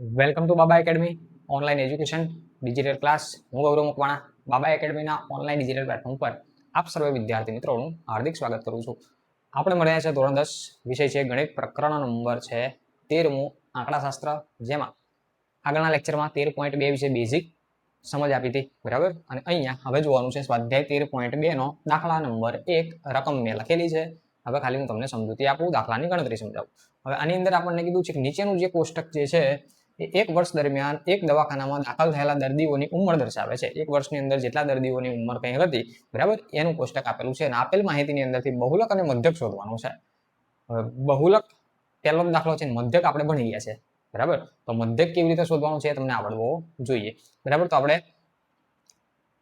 Welcome to Baba academy online education digital class. હું ગૌરવ મકવાણા બાબા એકેડમીના online digital platform પર આપ સર્વે વિદ્યાર્થી મિત્રોનું હાર્દિક સ્વાગત કરું છું. આપણે મળ્યા છે ધોરણ 10 વિષય છે ગણિત, પ્રકરણ નંબર છે 13મું આંકડાશાસ્ત્ર, જેમાં આગળના લેક્ચરમાં 13.2 વિશે બેઝિક સમજ આપી હતી, બરાબર. અને અહીંયા હવે જોવાનું છે સ્વાધ્યાય 13.2 નો દાખલા નંબર 1 રકમ મેં લખેલી છે. હવે ખાલી હું તમને સમજૂતી આપું, દાખલાની ગણતરી સમજાવું. હવે આની અંદર આપણને કીધું છે કે નીચેનું જે કોષ્ટક જે છે એ એક વર્ષ દરમિયાન એક દવાખાનામાં દાખલ થયેલા દર્દીઓની ઉંમર દર્શાવે છે. એક વર્ષની અંદર જેટલા દર્દીઓની ઉંમર કંઈ હતી, બરાબર, એનું કોષ્ટક આપેલું છે. અને આપેલ માહિતીની અંદરથી બહુલક અને મધ્યક શોધવાનું છે. હવે બહુલક પહેલો દાખલો છે, મધ્યક આપણે ભણી ગયા છે, બરાબર. તો મધ્યક કેવી રીતે શોધવાનું છે તમને આવડવો જોઈએ, બરાબર. તો આપણે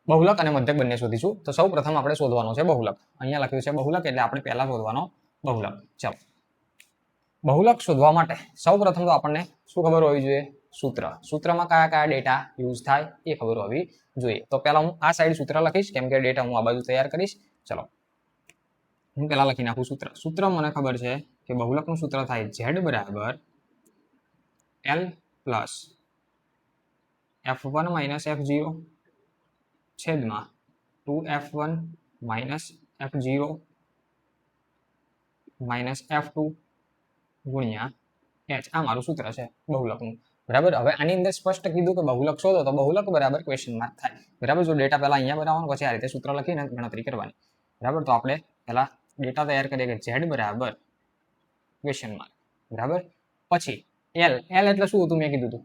બહુલક અને મધ્યક બંને શોધીશું. તો સૌ પ્રથમ આપણે શોધવાનો છે બહુલક. અહીંયા લખ્યું છે બહુલક, એટલે આપણે પહેલા શોધવાનો બહુલક. ચાલો, બહુલક શોધવા માટે સૌ પ્રથમ તો આપણને શું ખબર હોવી જોઈએ? સૂત્રમાં કયા કયા ડેટા યુઝ થાય એ ખબર હોવી જોઈએ. તો પહેલા હું આ સાઈડ સૂત્ર લખીશ, કેમ કે ડેટા હું આ બાજુ તૈયાર કરીશ. ચલો, હું પહેલા લખી નાખું સૂત્ર મને ખબર છે કે બહુલકનું સૂત્ર થાય z બરાબર l plus f1 minus f0 છેદમાં 2f1 minus f0 minus f2 ગુણ્યા h. આ મારું સૂત્ર છે બહુલકનું, બરાબર. હવે આની અંદર સ્પષ્ટ કીધું કે બહુલક શોધો, તો બહુલક બરાબર ક્વેશ્ચન માર્ક થાય, બરાબર. જો ડેટા પહેલા અહીંયા બનાવવાનો, પછી આ રીતે સૂત્ર લખીને ગણતરી કરવાની, બરાબર. તો આપણે પહેલા ડેટા તૈયાર કરીએ કે z બરાબર ક્વેશ્ચન માર્ક, બરાબર. પછી l એટલે શું હતું મેં કીધું હતું?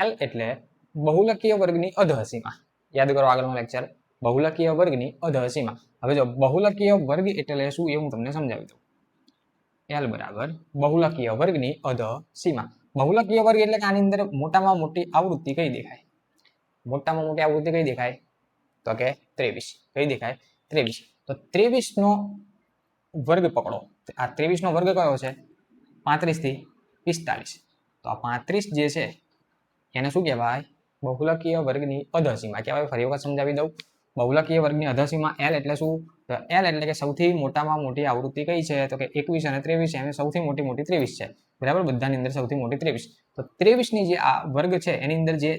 l એટલે બહુલકીય વર્ગની અધઃસીમા. યાદ કરો આગળનો લેક્ચર, બહુલકીય વર્ગની અધઃસીમા. હવે જો બહુલકીય વર્ગ એટલે શું એ હું તમને સમજાવી દઉં. l બરાબર બહુલકીય વર્ગની અધઃસીમા. બહુલકીય વર્ગ એટલે કે આની અંદર મોટામાં મોટી આવૃત્તિ કઈ દેખાય? મોટામાં મોટી આવૃત્તિ કઈ દેખાય? તો કે 23. કઈ દેખાય? 23. તો 23 નો વર્ગ પકડો. આ 23 નો વર્ગ કયો છે? 35 થી 45. તો આ 35 જે છે એને શું કહેવાય? બહુલકીય વર્ગની અધઃસીમા કહેવાય. ફરી વખત સમજાવી દઉં. બહુલકીય વર્ગની અધઃસીમા l એટલે શું? તો l એટલે કે સૌથી મોટામાં મોટી આવૃત્તિ કઈ છે? તો કે 21 અને 23 છે, અને સૌથી મોટી 23 છે, બરાબર. બધાની અંદર સૌથી મોટી 23. તો 23 ની જે આ વર્ગ છે એની અંદર જે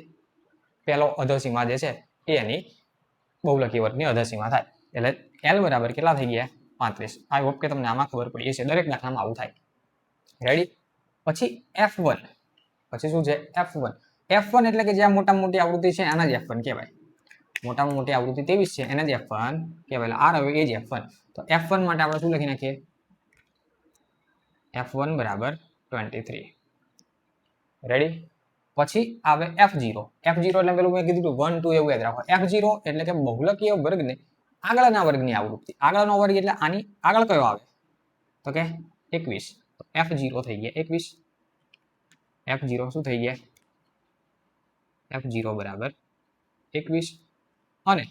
પહેલો અધઃસીમા જે છે એ એની બહુલકીય વર્ગની અધઃસીમા થાય. એટલે l બરાબર કેટલા થઈ ગયા? 35. આઈ હોપ કે તમને આમાં ખબર પડી હશે. દરેક દાખલામાં આવું થાય. રેડી? પછી f1. પછી શું છે? f1 એટલે કે જ્યાં મોટામાં મોટી આવૃત્તિ છે આના જ f1 કહેવાય. મોટામાં મોટી આવૃત્તિ 23 છે, એને જ f1 કહેવાય. આ રહ્યો એ જ f1. તો f1 માટે આપણે શું લખી નાખીએ? f1 બરાબર 23. રેડી? પછી આવે f0. એટલે પેલું મેં કીધું 1 2 એવું યાદ રાખો. f0 એટલે કે બહુલકીય વર્ગને આગળના વર્ગની આવૃત્તિ. આગળનો વર્ગ એટલે આની આગળ કયો આવે? તો કે 21. તો f0 થઈ ગયા 21. f0 શું થઈ ગયા? f0 બરાબર 21. અને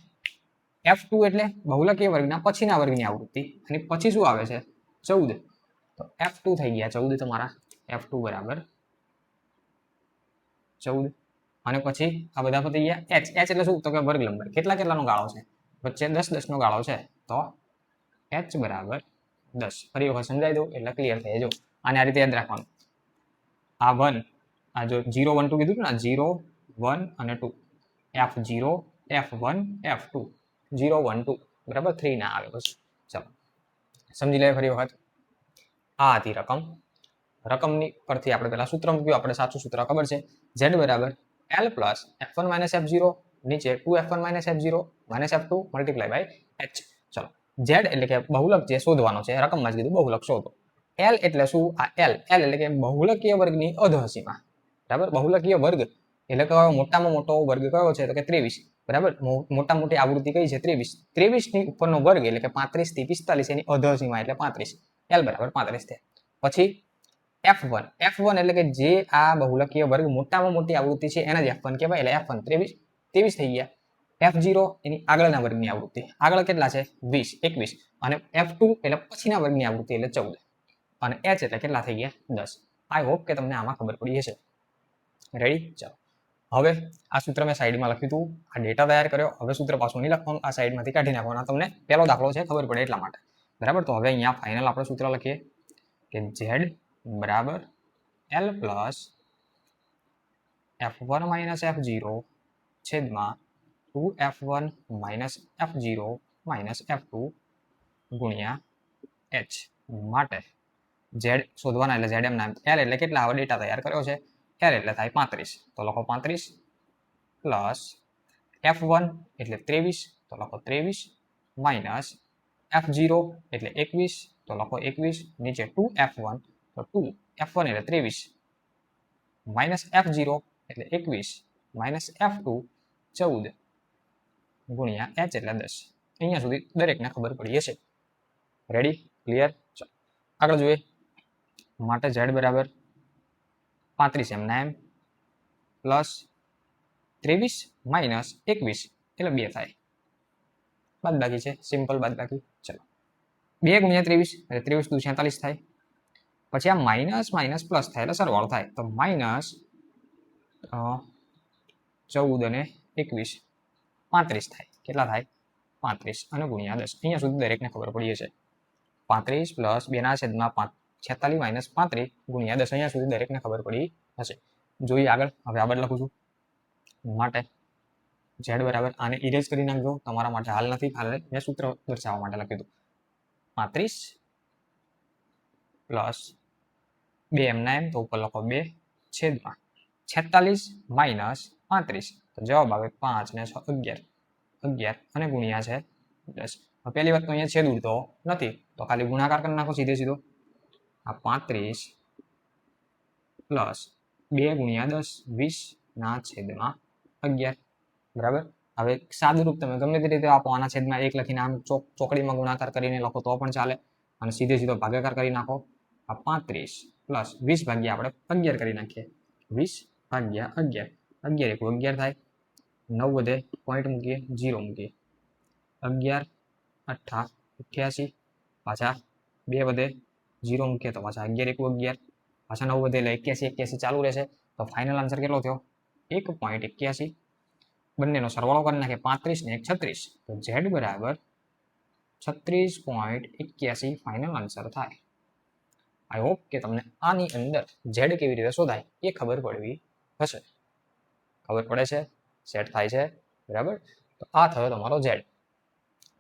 f2 એટલે બહુલકીય વર્ગના પછીના વર્ગની આવૃત્તિ. અને પછી શું આવે છે? 14. તો f2 થઈ ગયા 14 તમારા. f2 બરાબર 14. અને પછી આ બધા પતી ગયા. h એટલે શું? તો કે વર્ગ લંબાઈ. કેટલાનો ગાળો છે? વચ્ચે 10 નો ગાળો છે, તો h બરાબર 10. ફરી વખત સમજાવી દઉં એટલે ક્લિયર થઈ જાય. આને આ રીતે યાદ રાખવાનું. આ 1, આ જો 0 1 2 કીધું ને, 0 1 અને 2, f0 f1 f2 0 1 2, બરાબર. 3 ના આવે પછી. ચાલો સમજી લઈએ ફરી વખત. આ હતી રકમની પરથી આપણે પહેલા સૂત્ર મૂક્યું. આપણે સાચું સૂત્ર ખબર છે, z બરાબર l plus f1 minus f0 નીચે 2f1 minus f0 minus f2 multiply by h. ચલો, z એટલે કે બહુલક જે શોધવાનો છે, રકમમાં જ કીધું બહુલક શોધો. l એટલે શું? આ l એટલે કે બહુલકીય વર્ગની અધઃસીમા, બરાબર. બહુલકીય વર્ગ એટલે કયો? મોટામાં મોટો વર્ગ કયો છે? તો કે 23, બરાબર. મોટા મોટી આવૃત્તિ કઈ છે? 23. 23 ની ઉપરનો વર્ગ એટલે કે 35 થી 45 એની અધઃસીમા એટલે 35. l બરાબર 35 થાય. પછી f1 એટલે કે જે આ બહુલકીય વર્ગ મોટામાં મોટી આવૃત્તિ છે એને જ f1 કહેવાય. એટલે f1 23 થઈ ગયા. f0 એની આગળના વર્ગની આવૃત્તિ. આગળ કેટલા છે? 20 21. અને f2 એટલે પછીના વર્ગની આવૃત્તિ એટલે 14. અને h એટલે કેટલા થઈ ગયા? 10. આઈ હોપ કે તમને આમાં ખબર પડી હશે. રેડી? ચાલો, હવે આ સૂત્ર મેં સાઈડમાં લખ્યું હતું. આ ડેટા તૈયાર કર્યો. હવે સૂત્ર પાછું નહીં લખવાનું, આ સાઈડમાંથી કાઢી નાખવાનું. તમને પહેલો દાખલો છે ખબર પડે એટલા માટે, બરાબર. તો હવે અહીંયા ફાઇનલ આપણે સૂત્ર લખીએ કે z બરાબર l plus f1 minus f0 છેદમાં 2f1 minus f0 minus f2 ગુણ્યા h માટે z શોધવાના એટલે z એમ નામ l એટલે કેટલા હવે ડેટા તૈયાર કર્યો છે l એટલે થાય 35 તો લખો 35 પ્લસ f1 એટલે 23 તો લખો 23 માઇનસ f0 એટલે 21 તો લખો 21 નીચે 2f1 તો 2f1 એટલે 23 માઇનસ f0 એટલે 21 માઇનસ f2 14 ગુણ્યા h એટલે 10 અહીંયા સુધી દરેકને ખબર પડી હશે રેડી ક્લિયર આગળ જોઈએ માટે z બરાબર 35 એમના એમ પ્લસ 23 માઇનસ 21 એટલે 2 થાય બાદબાકી છે સિમ્પલ બાદબાકી ચલો 2 ગુણ્યા 23 એટલે 23 દુ 46 થાય પછી આ માઇનસ માઇનસ પ્લસ થાય એટલે સરવાળો થાય તો માઇનસ 14 અને 21 35 થાય કેટલા થાય 35 અને ગુણ્યા 10 અહીંયા સુધી દરેકને ખબર પડી હશે 35 પ્લસ 2 ના છેદમાં 46 માઇનસ 35 ગુણ્યા 10 અહીંયા સુધી દરેકને ખબર પડી હશે જોઈએ આગળ હવે આગળ લખું છું માટે z બરાબર આને ઇરેઝ કરી નાખજો તમારા માટે હાલ નથી હાલ મેં સૂત્ર દર્શાવવા માટે લખ્યું હતું 35 પ્લસ 2 એમના એમ તો ઉપર લખો 2 છેદમાં 46 માઇનસ 35 તો જવાબ આવે 5 ને 6 11 11 અને ગુણ્યા છે 10 પહેલી વાત તો અહીંયા છેદ ઉડતો નથી તો ખાલી ગુણાકાર કરી નાખો સીધે સીધો આ 35 પ્લસ 2 ગુણ્યા 10 20 ના છેદમાં 11 બરાબર હવે સાદુરૂપ તમે ગમે તે રીતે આપો આના છેદમાં 1 લખીને આમ ચોકડીમાં ગુણાકાર કરીને લખો તો પણ ચાલે અને સીધે સીધો ભાગાકાર કરી નાખો આ 35 પ્લસ 20 ભાગ્યા આપણે 11 કરી નાખીએ 20 ભાગ્યા 11 11 એક 11 થાય 9 વધે પોઈન્ટ મૂકીએ 0 મૂકીએ 11 8 88 પાછા 2 વધે 0 મૂકીએ તો પાછા 11 એક 11 પાછા 9 વધે એટલે 81 81 ચાલુ રહેશે તો ફાઇનલ આન્સર કેટલો થયો 1.81 બંનેનો સરવાળો કરી નાખે 35 ને 36 તો z બરાબર 36.81 ફાઇનલ આન્સર થાય આઈ હોપ કે તમને આની અંદર z કેવી રીતે શોધાય એ ખબર પડવી હશે ખબર પડે છે સેટ થાય છે બરાબર તો આ થયો તમારો z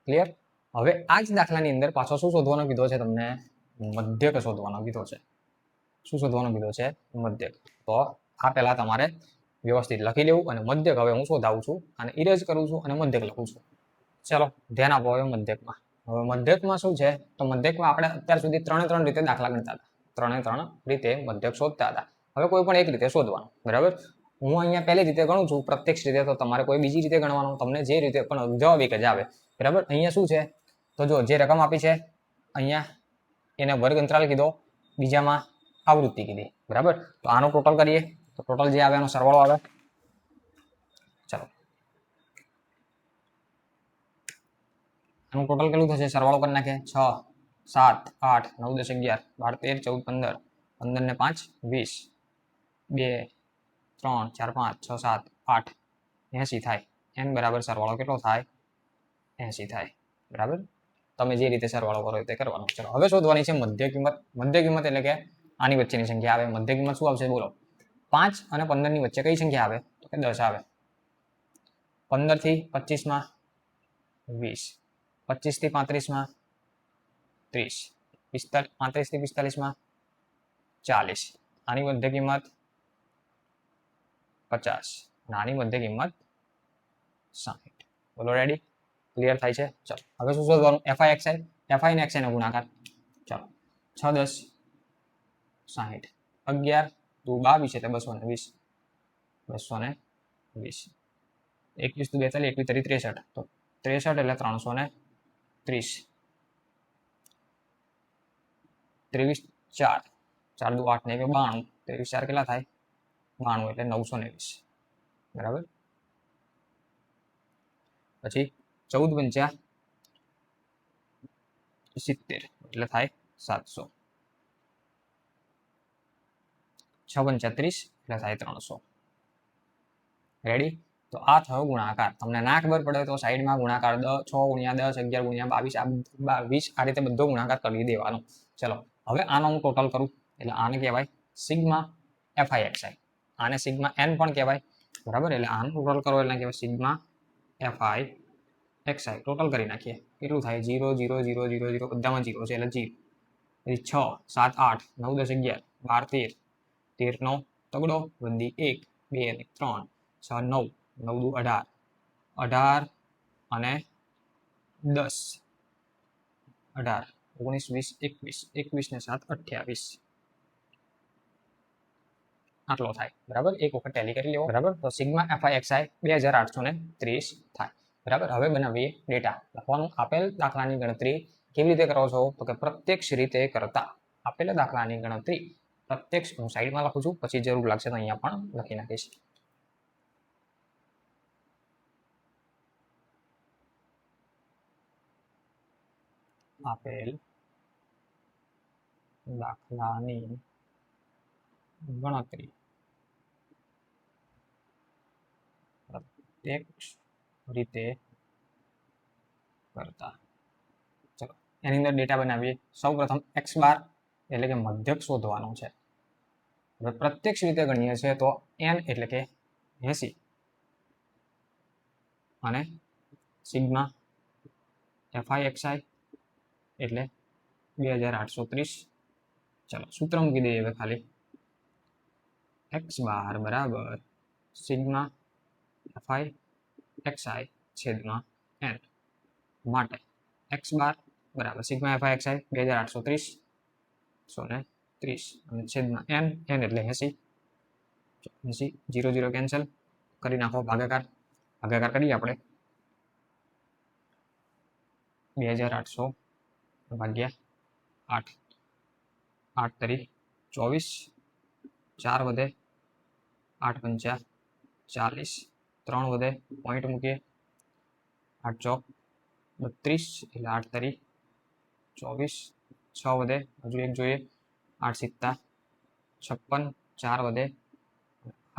ક્લિયર હવે આ જ દાખલાની અંદર પાછો શું શોધવાનો કીધો છે તમને મધ્યક શોધવાનો કીધો છે શું શોધવાનો કીધો છે મધ્યક તો આ પહેલા તમારે વ્યવસ્થિત લખી લેવું અને મધ્યક હવે હું શોધાવું છું અને ઇરેઝ કરું છું અને મધ્યક લખું છું ચલો ધ્યાન આપો હવે મધ્યકમાં શું છે તો મધ્યકમાં આપણે અત્યાર સુધી 3 રીતે દાખલા ગણતા હતા 3 રીતે મધ્યક શોધતા હતા હવે કોઈ પણ એક રીતે શોધવાનું બરાબર હું અહીંયા પહેલી રીતે ગણું છું પ્રત્યક્ષ રીતે તો તમારે કોઈ બીજી રીતે ગણવાનું તમને જે રીતે પણ જવાબ એક જ આવે બરાબર અહીંયા શું છે તો જો જે રકમ આપી છે અહીંયા એને વર્ગ અંતરાલ કીધો બીજામાં આવૃત્તિ કીધી બરાબર તો આનો ટોટલ કરીએ તો ટોટલ જે આવે એનો સરવાળો આવે ચલો આનું ટોટલ કેટલું થશે સરવાળો કરી નાખે 6 7 8 9 10 11 12 13 14 15 15 ને 5 20 2 3 4 5 6 7 8 80 થાય n બરાબર સરવાળો કેટલો થાય 80 થાય બરાબર તમે જે રીતે સરવાળો કરો તે કરવાનો ચલો હવે શોધવાની છે મધ્ય કિંમત એટલે કે આની વચ્ચેની સંખ્યા આવે મધ્ય કિંમત શું આવશે બોલો 5 અને 15 ની વચ્ચે કઈ સંખ્યા આવે તો કે 10 આવે 15 થી 25 માં 20 25 થી 35 માં 30 35 થી 45 માં 40 આની મધ્ય કિંમત 50 આની મધ્ય કિંમત 60 બોલો રેડી ક્લિયર થાય છે ચલો હવે શું શોધવાનું fi ને xi નો ગુણાકાર ચલો 6 10 60 11 2 22 એટલે 220 220 21 2 42 21 63 તો 63 એટલે 330 23 4 4 2 8 ને 92 23 4 કેટલા થાય 92 એટલે 920 બરાબર પછી 14 પંચા 70 એટલે થાય 700 6 પંચા 30 એટલે થાય 300 રેડી તો આ થયો ગુણાકાર તમને ના ખબર પડે તો સાઈડમાં ગુણાકાર 6 ગુણ્યા 10 11 ગુણ્યા 22 આ રીતે બધો ગુણાકાર કરી દેવાનો ચલો હવે આનો હું ટોટલ કરું એટલે આને કહેવાય સિગ્મા fi xi આને સિગ્મા એન પણ કહેવાય, બરાબર. એટલે આનું ટોટલ કરો એટલે કહેવાય સિગ્મા એફઆઈ એક્સઆઈ. ટોટલ કરી નાખીએ કેટલું થાય 0 0 0 0 0 બધામાં 0 છે એટલે 0. પછી 6 7 8 9 10 11 12 13 13 9 તગડો વધી 1 2 અને 3 6 9 9 દુ 18 18 અને 10 18 19 20 21 ને 7 28 આટલો થાય, બરાબર. એક વખત ટેલી કરી લેવો, બરાબર. તો સિગ્મા એફઆઈ એક્સઆઈ 2830 થાય, બરાબર. હવે બનાવીએ ડેટા. લખવાનું આપેલ દાખલાની ગણતરી કેવી રીતે કરો છો તો કે પ્રત્યક્ષ રીતે કરતા. આપેલા દાખલાની ગણતરી પ્રત્યક્ષ, હું સાઈડમાં લખું છું, પછી જરૂર લાગશે તો અહીંયા પણ લખી નાખીશ. આપેલ દાખલાની ગણતરી પ્રત્યક્ષ રીતે કરતા. ચલો એની અંદર ડેટા બનાવીએ. સૌ પ્રથમ એક્સ બાર એટલે કે મધ્યક શોધવાનો છે. હવે પ્રત્યક્ષ રીતે ગણીએ છીએ તો n એટલે કે 80 અને સિગ્મા એફઆઈ એક્સઆઈ એટલે 2830. ચલો સૂત્ર મૂકી દઈએ હવે ખાલી. એક્સ બાર બરાબર સિગ્મા એફઆઈ એક્સઆઈ છેદમાં n માટે એક્સ બાર બરાબર સિગ્મા એફઆઈ એક્સઆઈ 2830 અને છેદમાં n એટલે 80. 0 0 કેન્સલ કરી નાખો, ભાગાકાર કરીએ આપણે. 2800 ભાગ્યા 8 8 તરી 24 4 વધે 8 પંચા 40 3 વધે પોઈન્ટ મૂકીએ 8 ચોક 32 એટલે 8 તરી 24 6 વધે હજુ એક જોઈએ 8 સિત્તા 56 4 વધે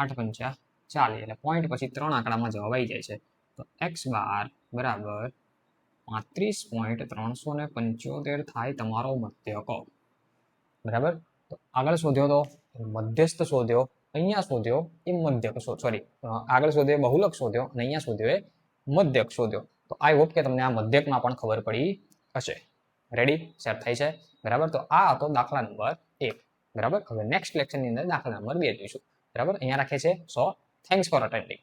8 પંચા 40 એટલે પોઈન્ટ પછી 3 આંકડામાં જવાબ આવી જાય છે. તો એક્સ બાર બરાબર 35.375 થાય તમારો મધ્યક, બરાબર. તો આગળ શોધ્યો તો મધ્યસ્થ શોધ્યો, અહીંયા શોધ્યો એ મધ્યક, સોરી આગળ શોધ્યો બહુલક શોધ્યો અને અહીંયા શોધ્યો એ મધ્યક શોધ્યો. તો આઈ હોપ કે તમને આ મધ્યકમાં પણ ખબર પડી હશે. રેડી, સેટ થાય છે, બરાબર. તો આ હતો દાખલા નંબર 1, બરાબર. હવે નેક્સ્ટ લેક્ચરની અંદર દાખલા નંબર 2 જોઈશું, બરાબર. અહીંયા રાખે છે. સો થેન્ક્સ ફોર અટેન્ડિંગ.